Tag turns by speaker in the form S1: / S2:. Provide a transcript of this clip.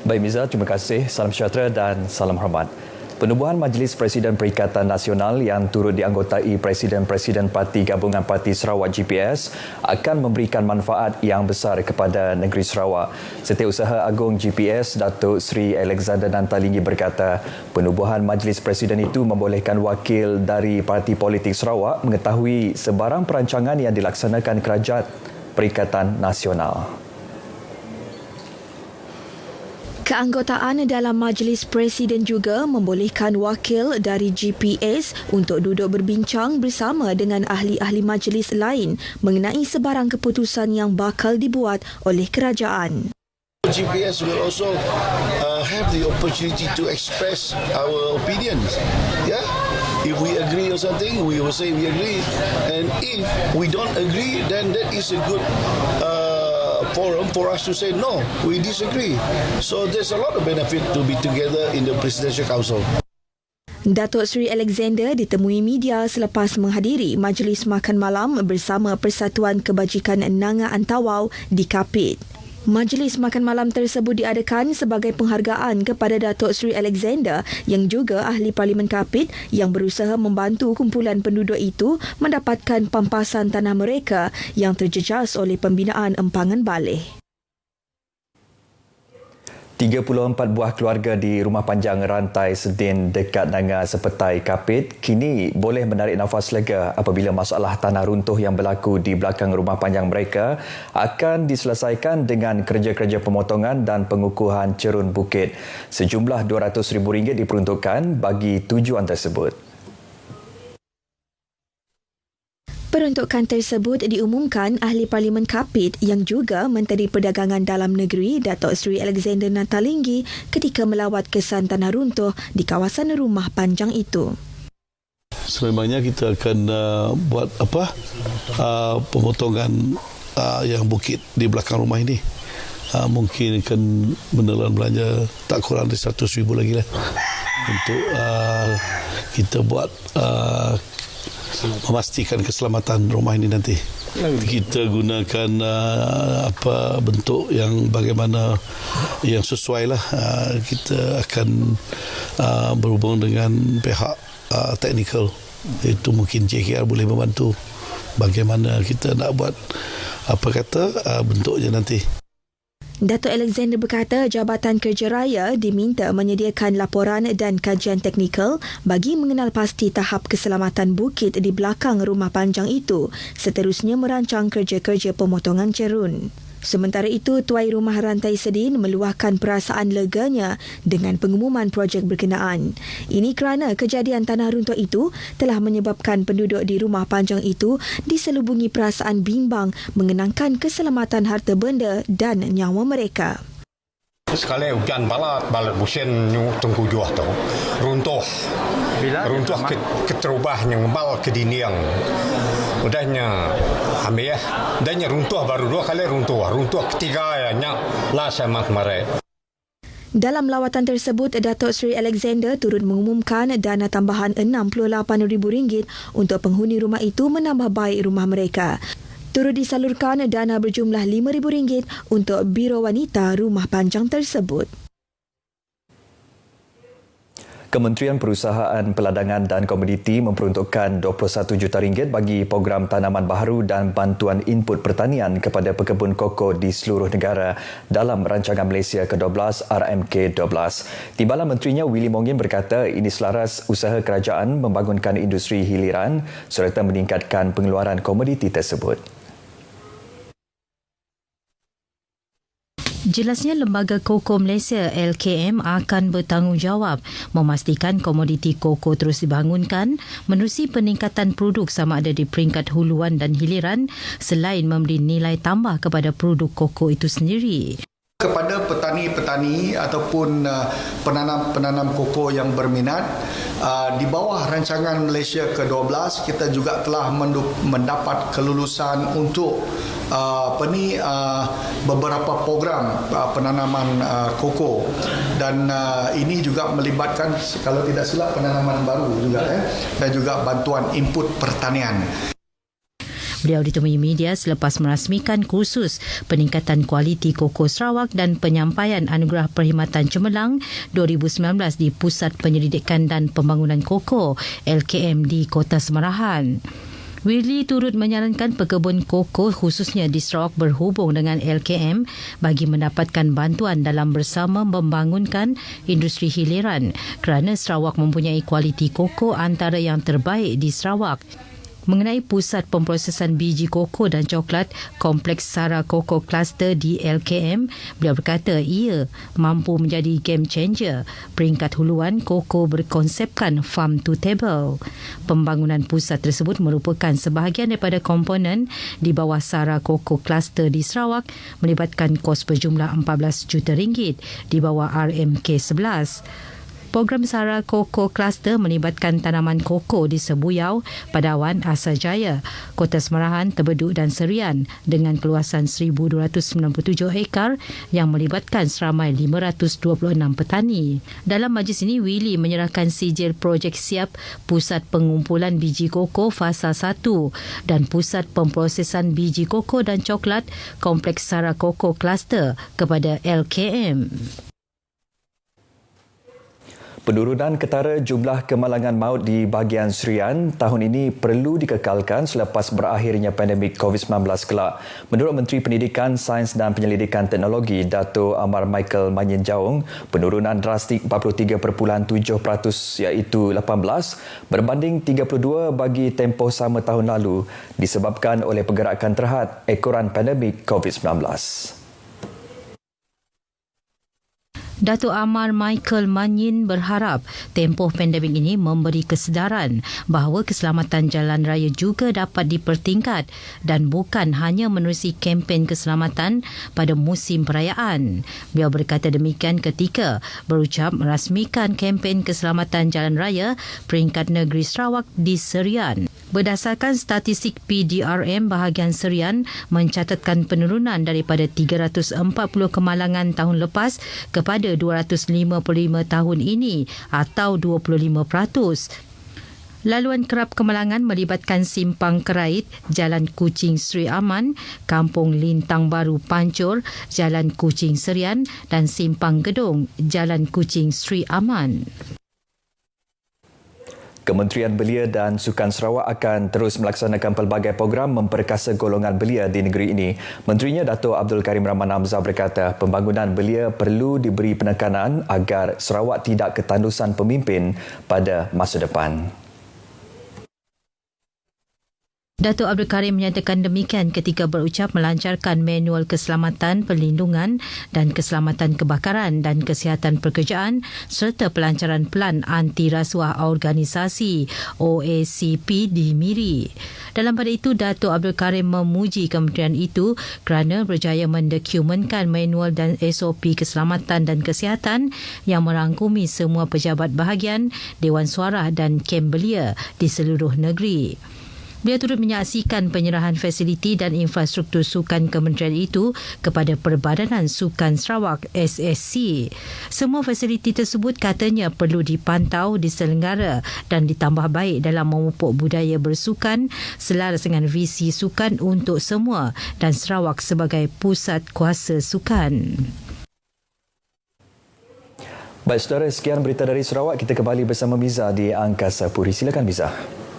S1: Baik Miza, terima kasih. Salam sejahtera dan salam hormat. Penubuhan Majlis Presiden Perikatan Nasional yang turut dianggotai Presiden-Presiden Parti Gabungan Parti Sarawak GPS akan memberikan manfaat yang besar kepada negeri Sarawak. Setiausaha Agung GPS Datuk Seri Alexander Nantalingi berkata, penubuhan Majlis Presiden itu membolehkan wakil dari Parti Politik Sarawak mengetahui sebarang perancangan yang dilaksanakan Kerajaan Perikatan Nasional.
S2: Keanggotaan dalam Majlis Presiden juga membolehkan wakil dari GPS untuk duduk berbincang bersama dengan ahli-ahli majlis lain mengenai sebarang keputusan yang bakal dibuat oleh kerajaan.
S3: GPS will also have the opportunity to express our opinions. Yeah, if we agree on something, we will say we agree, and if we don't agree, then that is a good forum for us to say no, we disagree. So there's a lot of benefit to be together in the Presidential Council.
S2: Datuk Seri Alexander ditemui media selepas menghadiri majlis makan malam bersama Persatuan Kebajikan Nanga Antawau di Kapit. Majlis makan malam tersebut diadakan sebagai penghargaan kepada Datuk Seri Alexander yang juga ahli Parlimen Kapit yang berusaha membantu kumpulan penduduk itu mendapatkan pampasan tanah mereka yang terjejas oleh pembinaan empangan baleh.
S1: 34 buah keluarga di Rumah Panjang Rantai Sedin dekat Nanga Sepetai Kapit kini boleh menarik nafas lega apabila masalah tanah runtuh yang berlaku di belakang rumah panjang mereka akan diselesaikan dengan kerja-kerja pemotongan dan pengukuhan cerun bukit. Sejumlah RM200,000 diperuntukkan bagi tujuan tersebut.
S2: Peruntukan tersebut diumumkan ahli Parlimen Kapit yang juga Menteri Perdagangan Dalam Negeri Datuk Seri Alexander Nantalingi ketika melawat kesan tanah runtuh di kawasan rumah panjang itu.
S4: Sememangnya kita akan buat pemotongan yang bukit di belakang rumah ini. Mungkin akan menelan belanja tak kurang dari RM100,000 lagi lah untuk kita buat memastikan keselamatan rumah ini nanti. Kita gunakan bentuk yang bagaimana yang sesuai lah. Kita akan berhubung dengan pihak teknikal, itu mungkin JKR boleh membantu bagaimana kita nak buat bentuknya nanti.
S2: Datuk Alexander berkata Jabatan Kerja Raya diminta menyediakan laporan dan kajian teknikal bagi mengenal pasti tahap keselamatan bukit di belakang rumah panjang itu, seterusnya merancang kerja-kerja pemotongan cerun. Sementara itu, Tuai Rumah Rantai Sedin meluahkan perasaan leganya dengan pengumuman projek berkenaan. Ini kerana kejadian tanah runtuh itu telah menyebabkan penduduk di rumah panjang itu diselubungi perasaan bimbang mengenangkan keselamatan harta benda dan nyawa mereka.
S5: Sekali hujan balat busen tunggu juah tu runtuh keterubahnya ngebal ke dinding udahnya ambil udahnya runtuh baru 2 kali runtuh ketiga ya nya lah semat mare.
S2: Dalam lawatan tersebut, Datuk Seri Alexander turut mengumumkan dana tambahan RM68,000 untuk penghuni rumah itu menambah baik rumah mereka. Turut disalurkan dana berjumlah RM5,000 untuk Biro Wanita rumah panjang tersebut.
S1: Kementerian Perusahaan Peladangan dan Komoditi memperuntukkan RM21 juta bagi program tanaman baharu dan bantuan input pertanian kepada pekebun koko di seluruh negara dalam rancangan Malaysia ke-12 RMK12. Timbalan Menterinya Willy Mongin berkata ini selaras usaha kerajaan membangunkan industri hiliran serta meningkatkan pengeluaran komoditi tersebut.
S6: Jelasnya Lembaga Koko Malaysia LKM akan bertanggungjawab memastikan komoditi koko terus dibangunkan menerusi peningkatan produk sama ada di peringkat huluan dan hiliran selain memberi nilai tambah kepada produk koko itu sendiri.
S7: Kepada petani-petani ataupun penanam-penanam koko yang berminat, di bawah rancangan Malaysia ke-12 kita juga telah mendapat kelulusan untuk beberapa program penanaman koko dan ini juga melibatkan kalau tidak silap penanaman baru juga dan juga bantuan input pertanian.
S6: Beliau ditemui media selepas merasmikan kursus peningkatan kualiti koko Sarawak dan penyampaian anugerah perkhidmatan cemerlang 2019 di Pusat Penyelidikan dan Pembangunan Koko LKM di Kota Semarahan. Willy turut menyarankan pekebun koko khususnya di Sarawak berhubung dengan LKM bagi mendapatkan bantuan dalam bersama membangunkan industri hiliran kerana Sarawak mempunyai kualiti koko antara yang terbaik di Sarawak. Mengenai pusat pemprosesan biji koko dan coklat Kompleks Sara Koko Cluster di LKM, beliau berkata ia mampu menjadi game changer. Peringkat huluan koko berkonsepkan farm to table. Pembangunan pusat tersebut merupakan sebahagian daripada komponen di bawah Sara Koko Cluster di Sarawak melibatkan kos berjumlah 14 juta ringgit di bawah RMK 11. Program Sara Koko Cluster melibatkan tanaman koko di Sebuyau, Padawan, Asajaya, Kota Semarahan, Tebeduk dan Serian dengan keluasan 1,297 hektar yang melibatkan seramai 526 petani. Dalam majlis ini, Willy menyerahkan sijil projek siap Pusat Pengumpulan Biji Koko Fasa 1 dan Pusat Pemprosesan Biji Koko dan Coklat Kompleks Sara Koko Cluster kepada LKM.
S1: Penurunan ketara jumlah kemalangan maut di bahagian Serian tahun ini perlu dikekalkan selepas berakhirnya pandemik COVID-19 kelak. Menurut Menteri Pendidikan, Sains dan Penyelidikan Teknologi Dato' Amar Michael Manyin Jaung, penurunan drastik 43.7% iaitu 18 berbanding 32 bagi tempoh sama tahun lalu disebabkan oleh pergerakan terhad ekoran pandemik COVID-19.
S6: Dato' Amar Michael Manyin berharap tempoh pandemik ini memberi kesedaran bahawa keselamatan jalan raya juga dapat dipertingkat dan bukan hanya menerusi kempen keselamatan pada musim perayaan. Beliau berkata demikian ketika berucap merasmikan kempen keselamatan jalan raya peringkat negeri Sarawak di Serian. Berdasarkan statistik PDRM bahagian Serian mencatatkan penurunan daripada 340 kemalangan tahun lepas kepada 255 tahun ini atau 25%. Laluan kerap kemalangan melibatkan Simpang Kerait, Jalan Kuching Sri Aman, Kampung Lintang Baru Pancur, Jalan Kuching Serian dan Simpang Gedong, Jalan Kuching Sri Aman.
S1: Kementerian Belia dan Sukan Sarawak akan terus melaksanakan pelbagai program memperkasa golongan belia di negeri ini. Menterinya Dato' Abdul Karim Rahman Hamzah berkata pembangunan belia perlu diberi penekanan agar Sarawak tidak ketandusan pemimpin pada masa depan.
S6: Dato' Abdul Karim menyatakan demikian ketika berucap melancarkan manual keselamatan perlindungan dan keselamatan kebakaran dan kesihatan pekerjaan serta pelancaran pelan anti rasuah organisasi OACP di Miri. Dalam pada itu, Dato' Abdul Karim memuji kementerian itu kerana berjaya mendokumentkan manual dan SOP keselamatan dan kesihatan yang merangkumi semua pejabat bahagian, Dewan Suara dan kem belia di seluruh negeri. Beliau turut menyaksikan penyerahan fasiliti dan infrastruktur sukan kementerian itu kepada Perbadanan Sukan Sarawak SSC. Semua fasiliti tersebut katanya perlu dipantau, diselenggara dan ditambah baik dalam memupuk budaya bersukan selaras dengan visi sukan untuk semua dan Sarawak sebagai pusat kuasa sukan.
S1: Baik saudara, sekian berita dari Sarawak. Kita kembali bersama Miza di Angkasa Puri. Silakan Miza.